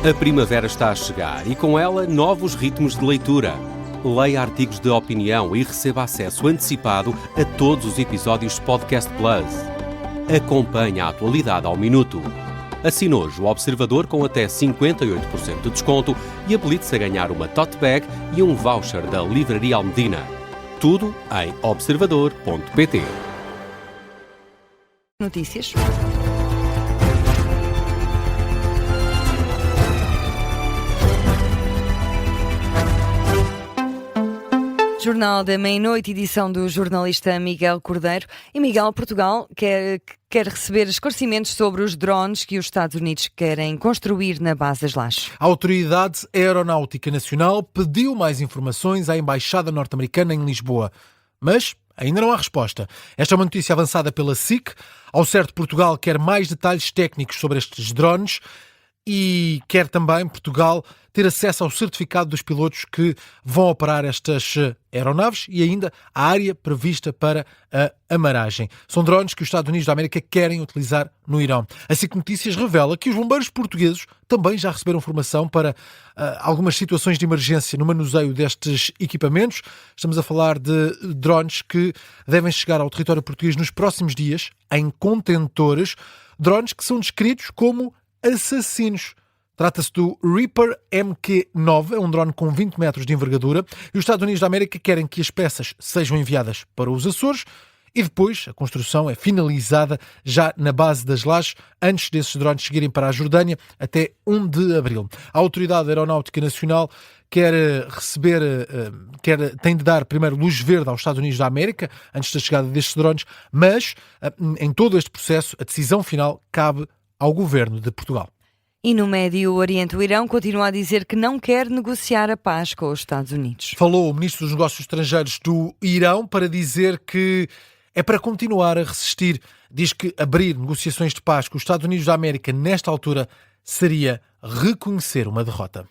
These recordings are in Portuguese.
A primavera está a chegar e com ela novos ritmos de leitura. Leia artigos de opinião e receba acesso antecipado a todos os episódios de Podcast Plus. Acompanhe a atualidade ao minuto. Assine hoje o Observador com até 58% de desconto e habilite-se a ganhar uma tote bag e um voucher da Livraria Almedina. Tudo em observador.pt. Notícias. Jornal da Meia-Noite, edição do jornalista Miguel Cordeiro. E Miguel, Portugal quer receber esclarecimentos sobre os drones que os Estados Unidos querem construir na base das Lajes. A Autoridade Aeronáutica Nacional pediu mais informações à Embaixada Norte-Americana em Lisboa, mas ainda não há resposta. Esta é uma notícia avançada pela SIC. Ao certo, Portugal quer mais detalhes técnicos sobre estes drones e quer também Portugal ter acesso ao certificado dos pilotos que vão operar estas aeronaves e ainda a área prevista para a amaragem. São drones que os Estados Unidos da América querem utilizar no Irão. A SIC Notícias revela que os bombeiros portugueses também já receberam formação para algumas situações de emergência no manuseio destes equipamentos. Estamos a falar de drones que devem chegar ao território português nos próximos dias em contentores, drones que são descritos como assassinos. Trata-se do Reaper Mk9, é um drone com 20 metros de envergadura, e os Estados Unidos da América querem que as peças sejam enviadas para os Açores e depois a construção é finalizada já na base das Lajes, antes desses drones seguirem para a Jordânia até 1 de abril. A Autoridade Aeronáutica Nacional tem de dar primeiro luz verde aos Estados Unidos da América antes da chegada destes drones, mas em todo este processo a decisão final cabe ao Governo de Portugal. E no Médio Oriente, o Irão continua a dizer que não quer negociar a paz com os Estados Unidos. Falou o Ministro dos Negócios Estrangeiros do Irão para dizer que é para continuar a resistir. Diz que abrir negociações de paz com os Estados Unidos da América nesta altura seria reconhecer uma derrota.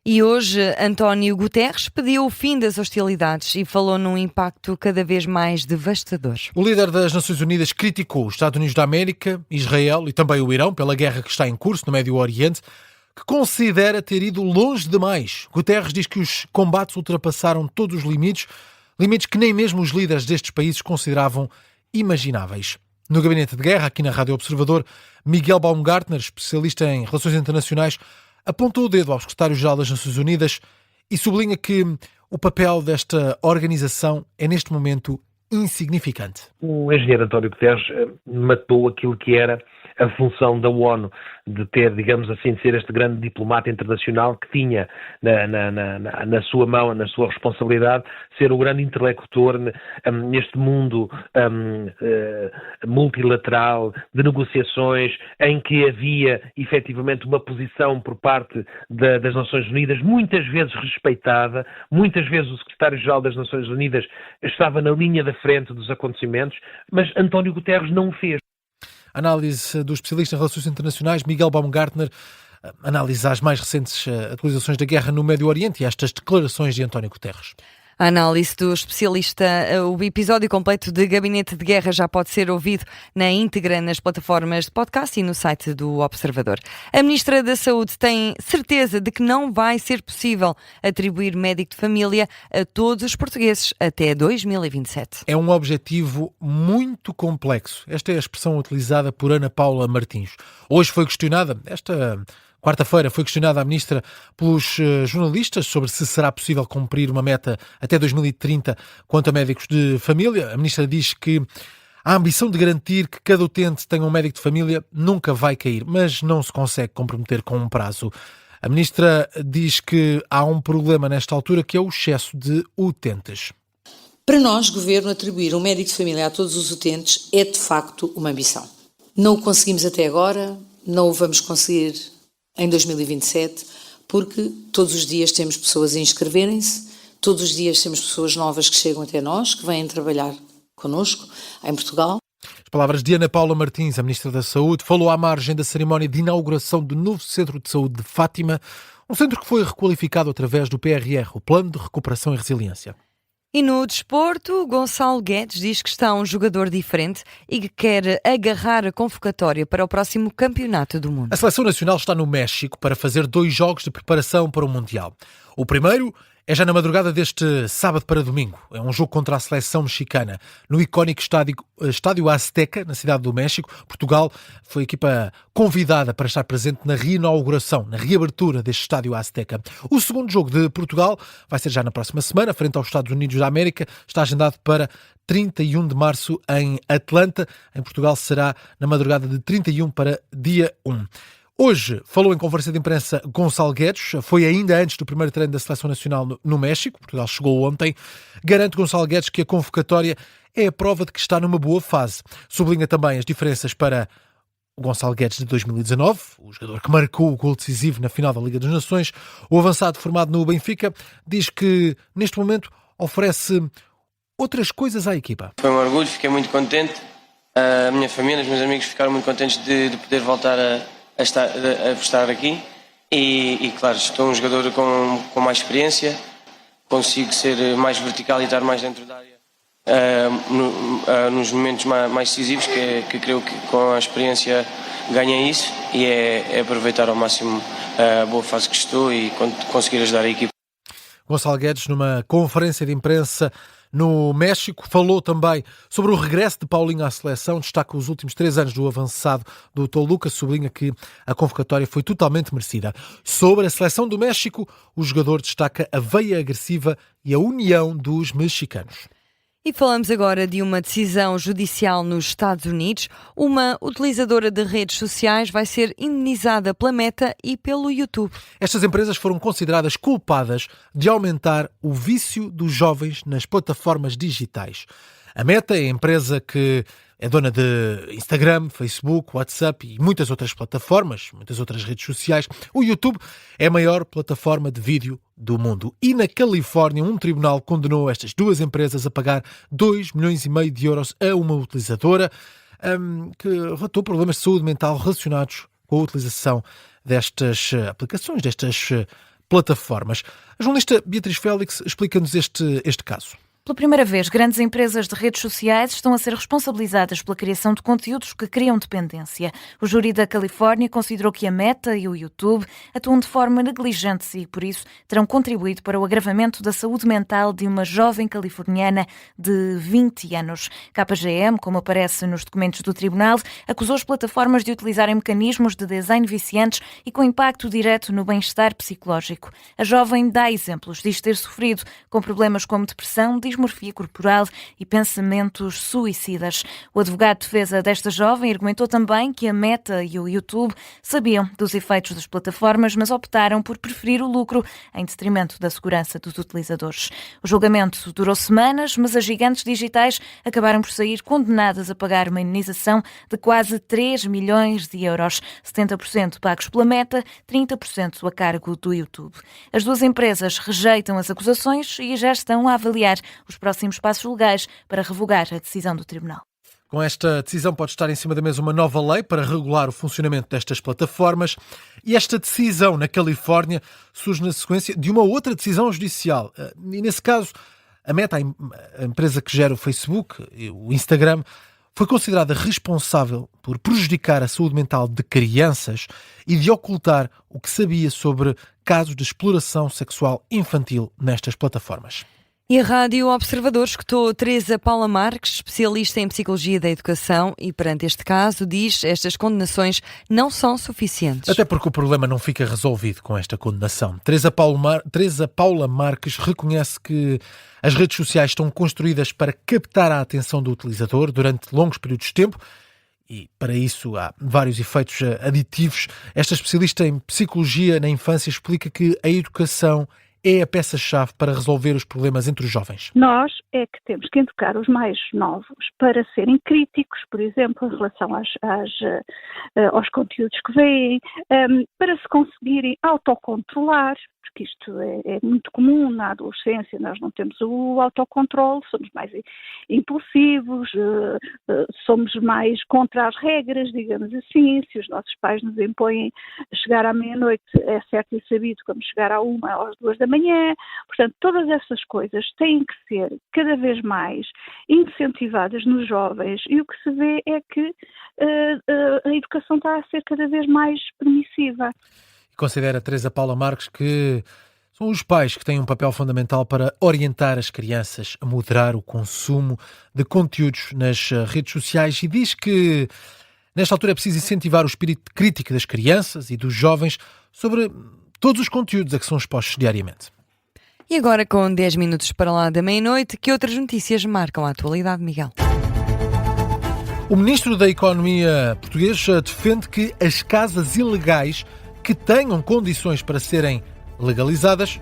E hoje, António Guterres pediu o fim das hostilidades e falou num impacto cada vez mais devastador. O líder das Nações Unidas criticou os Estados Unidos da América, Israel e também o Irão pela guerra que está em curso no Médio Oriente, que considera ter ido longe demais. Guterres diz que os combates ultrapassaram todos os limites que nem mesmo os líderes destes países consideravam imagináveis. No Gabinete de Guerra, aqui na Rádio Observador, Miguel Baumgartner, especialista em relações internacionais, apontou o dedo ao secretário-geral das Nações Unidas e sublinha que o papel desta organização é, neste momento, insignificante. O engenheiro António Guterres matou aquilo que era a função da ONU, de ter, digamos assim, de ser este grande diplomata internacional que tinha na sua mão, na sua responsabilidade, ser o grande interlocutor neste mundo multilateral de negociações em que havia efetivamente uma posição por parte das Nações Unidas muitas vezes respeitada, muitas vezes o secretário-geral das Nações Unidas estava na linha da frente dos acontecimentos, mas António Guterres não o fez. Análise do especialista em relações internacionais Miguel Baumgartner, análise às mais recentes atualizações da guerra no Médio Oriente e estas declarações de António Guterres. A análise do especialista, o episódio completo de Gabinete de Guerra já pode ser ouvido na íntegra nas plataformas de podcast e no site do Observador. A Ministra da Saúde tem certeza de que não vai ser possível atribuir médico de família a todos os portugueses até 2027. É um objetivo muito complexo. Esta é a expressão utilizada por Ana Paula Martins. Hoje foi questionada, quarta-feira foi questionada a Ministra pelos jornalistas sobre se será possível cumprir uma meta até 2030 quanto a médicos de família. A Ministra diz que a ambição de garantir que cada utente tenha um médico de família nunca vai cair, mas não se consegue comprometer com um prazo. A Ministra diz que há um problema nesta altura que é o excesso de utentes. Para nós, Governo, atribuir um médico de família a todos os utentes é de facto uma ambição. Não o conseguimos até agora, não o vamos conseguir em 2027, porque todos os dias temos pessoas a inscreverem-se, todos os dias temos pessoas novas que chegam até nós, que vêm trabalhar connosco em Portugal. As palavras de Ana Paula Martins, a Ministra da Saúde, falou à margem da cerimónia de inauguração do novo Centro de Saúde de Fátima, um centro que foi requalificado através do PRR, o Plano de Recuperação e Resiliência. E no desporto, Gonçalo Guedes diz que está um jogador diferente e que quer agarrar a convocatória para o próximo Campeonato do Mundo. A Seleção Nacional está no México para fazer 2 jogos de preparação para o Mundial. O primeiro é já na madrugada deste sábado para domingo. É um jogo contra a seleção mexicana, no icónico estádio Azteca, na cidade do México. Portugal foi a equipa convidada para estar presente na reinauguração, na reabertura deste estádio Azteca. O segundo jogo de Portugal vai ser já na próxima semana, frente aos Estados Unidos da América. Está agendado para 31 de março em Atlanta. Em Portugal será na madrugada de 31 para dia 1. Hoje falou em conferência de imprensa Gonçalo Guedes, foi ainda antes do primeiro treino da Seleção Nacional no México, Portugal chegou ontem. Garante Gonçalo Guedes que a convocatória é a prova de que está numa boa fase. Sublinha também as diferenças para o Gonçalo Guedes de 2019, o jogador que marcou o gol decisivo na final da Liga das Nações. O avançado formado no Benfica diz que neste momento oferece outras coisas à equipa. Foi um orgulho, fiquei muito contente. A minha família, os meus amigos ficaram muito contentes de poder voltar a estar aqui e claro, estou um jogador com mais experiência, consigo ser mais vertical e estar mais dentro da área nos momentos mais decisivos, que creio que com a experiência ganhei isso e é aproveitar ao máximo a boa fase que estou e conseguir ajudar a equipa. Gonçalo Guedes, numa conferência de imprensa no México, falou também sobre o regresso de Paulinho à seleção, destaca os últimos 3 anos do avançado do Toluca, sublinha que a convocatória foi totalmente merecida. Sobre a seleção do México, o jogador destaca a veia agressiva e a união dos mexicanos. E falamos agora de uma decisão judicial nos Estados Unidos. Uma utilizadora de redes sociais vai ser indenizada pela Meta e pelo YouTube. Estas empresas foram consideradas culpadas de aumentar o vício dos jovens nas plataformas digitais. A Meta é a empresa que é dona de Instagram, Facebook, WhatsApp e muitas outras plataformas, muitas outras redes sociais. O YouTube é a maior plataforma de vídeo do mundo. E na Califórnia, um tribunal condenou estas 2 empresas a pagar 2,5 milhões de euros a uma utilizadora que relatou problemas de saúde mental relacionados com a utilização destas aplicações, destas plataformas. A jornalista Beatriz Félix explica-nos este caso. Pela primeira vez, grandes empresas de redes sociais estão a ser responsabilizadas pela criação de conteúdos que criam dependência. O júri da Califórnia considerou que a Meta e o YouTube atuam de forma negligente e, por isso, terão contribuído para o agravamento da saúde mental de uma jovem californiana de 20 anos. KGM, como aparece nos documentos do tribunal, acusou as plataformas de utilizarem mecanismos de design viciantes e com impacto direto no bem-estar psicológico. A jovem dá exemplos, diz ter sofrido com problemas como depressão, dismorfia corporal e pensamentos suicidas. O advogado de defesa desta jovem argumentou também que a Meta e o YouTube sabiam dos efeitos das plataformas, mas optaram por preferir o lucro em detrimento da segurança dos utilizadores. O julgamento durou semanas, mas as gigantes digitais acabaram por sair condenadas a pagar uma indenização de quase 3 milhões de euros, 70% pagos pela Meta, 30% a cargo do YouTube. As 2 empresas rejeitam as acusações e já estão a avaliar os próximos passos legais para revogar a decisão do tribunal. Com esta decisão pode estar em cima da mesa uma nova lei para regular o funcionamento destas plataformas e esta decisão na Califórnia surge na sequência de uma outra decisão judicial. E nesse caso, a Meta, a empresa que gera o Facebook, o Instagram, foi considerada responsável por prejudicar a saúde mental de crianças e de ocultar o que sabia sobre casos de exploração sexual infantil nestas plataformas. E a Rádio Observador escutou Teresa Paula Marques, especialista em Psicologia da Educação, e perante este caso diz que estas condenações não são suficientes. Até porque o problema não fica resolvido com esta condenação. Teresa Paula Marques reconhece que as redes sociais estão construídas para captar a atenção do utilizador durante longos períodos de tempo e para isso há vários efeitos aditivos. Esta especialista em Psicologia na Infância explica que a educação é a peça-chave para resolver os problemas entre os jovens? Nós é que temos que educar os mais novos para serem críticos, por exemplo, em relação aos conteúdos que veem, para se conseguirem autocontrolar, que isto é muito comum na adolescência, nós não temos o autocontrole, somos mais impulsivos, somos mais contra as regras, digamos assim. Se os nossos pais nos impõem chegar à meia-noite, é certo e sabido como chegar à 1 ou às 2 da manhã. Portanto, todas essas coisas têm que ser cada vez mais incentivadas nos jovens, e o que se vê é que a educação está a ser cada vez mais permissiva. Considera Teresa Paula Marques que são os pais que têm um papel fundamental para orientar as crianças a moderar o consumo de conteúdos nas redes sociais, e diz que nesta altura é preciso incentivar o espírito crítico das crianças e dos jovens sobre todos os conteúdos a que são expostos diariamente. E agora, com 10 minutos para lá da meia-noite, que outras notícias marcam a atualidade, Miguel? O Ministro da Economia português defende que as casas ilegais que tenham condições para serem legalizadas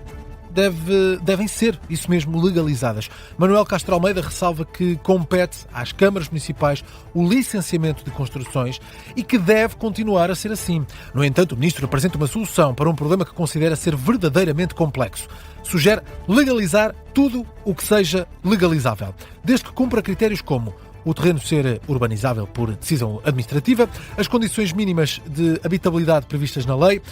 devem ser, isso mesmo, legalizadas. Manuel Castro Almeida ressalva que compete às câmaras municipais o licenciamento de construções e que deve continuar a ser assim. No entanto, o Ministro apresenta uma solução para um problema que considera ser verdadeiramente complexo. Sugere legalizar tudo o que seja legalizável, desde que cumpra critérios como o terreno ser urbanizável por decisão administrativa, as condições mínimas de habitabilidade previstas na lei.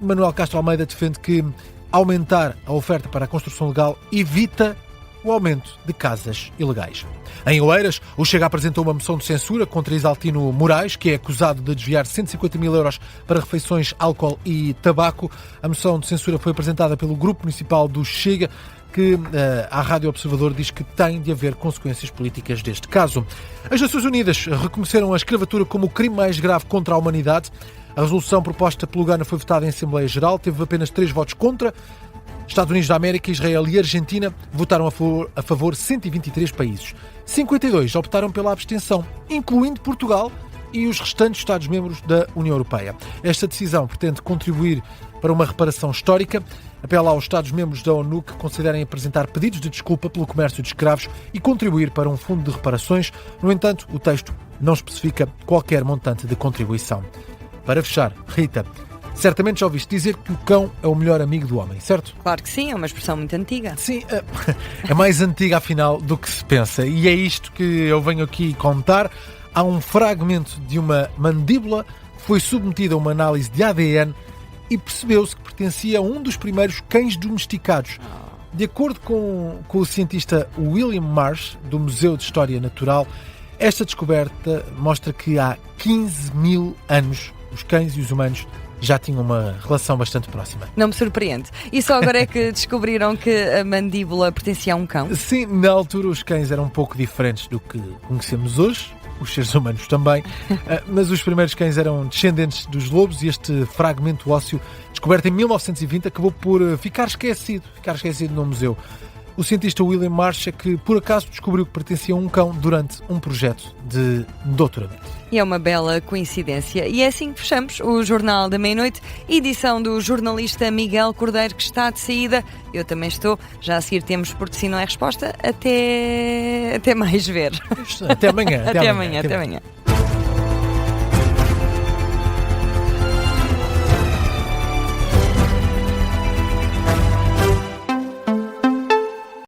Manuel Castro Almeida defende que aumentar a oferta para a construção legal evita o aumento de casas ilegais. Em Oeiras, o Chega apresentou uma moção de censura contra Isaltino Moraes, que é acusado de desviar 150 mil euros para refeições, álcool e tabaco. A moção de censura foi apresentada pelo Grupo Municipal do Chega, que a Rádio Observador diz que tem de haver consequências políticas deste caso. As Nações Unidas reconheceram a escravatura como o crime mais grave contra a humanidade. A resolução proposta pelo Ghana foi votada em Assembleia Geral, teve apenas 3 votos contra. Estados Unidos da América, Israel e Argentina votaram a favor 123 países. 52 optaram pela abstenção, incluindo Portugal e os restantes Estados-membros da União Europeia. Esta decisão pretende contribuir para uma reparação histórica, apela aos Estados-membros da ONU que considerem apresentar pedidos de desculpa pelo comércio de escravos e contribuir para um fundo de reparações. No entanto, o texto não especifica qualquer montante de contribuição. Para fechar, Rita, certamente já ouviste dizer que o cão é o melhor amigo do homem, certo? Claro que sim, é uma expressão muito antiga. Sim, é mais antiga afinal do que se pensa, e é isto que eu venho aqui contar. Há um fragmento de uma mandíbula que foi submetida a uma análise de ADN e percebeu-se que pertencia a um dos primeiros cães domesticados. De acordo com o cientista William Marsh, do Museu de História Natural, esta descoberta mostra que há 15 mil anos os cães e os humanos já tinham uma relação bastante próxima. Não me surpreende. E só agora é que descobriram que a mandíbula pertencia a um cão? Sim, na altura os cães eram um pouco diferentes do que conhecemos hoje, os seres humanos também, mas os primeiros cães eram descendentes dos lobos e este fragmento ósseo, descoberto em 1920, acabou por ficar esquecido no museu. O cientista William Marsh é que, por acaso, descobriu que pertencia a um cão durante um projeto de doutoramento. E é uma bela coincidência. E é assim que fechamos o Jornal da Meia-Noite, edição do jornalista Miguel Cordeiro, que está de saída. Eu também estou. Já a seguir temos Porque Se Não É Resposta. Até mais ver. Até amanhã. Até amanhã.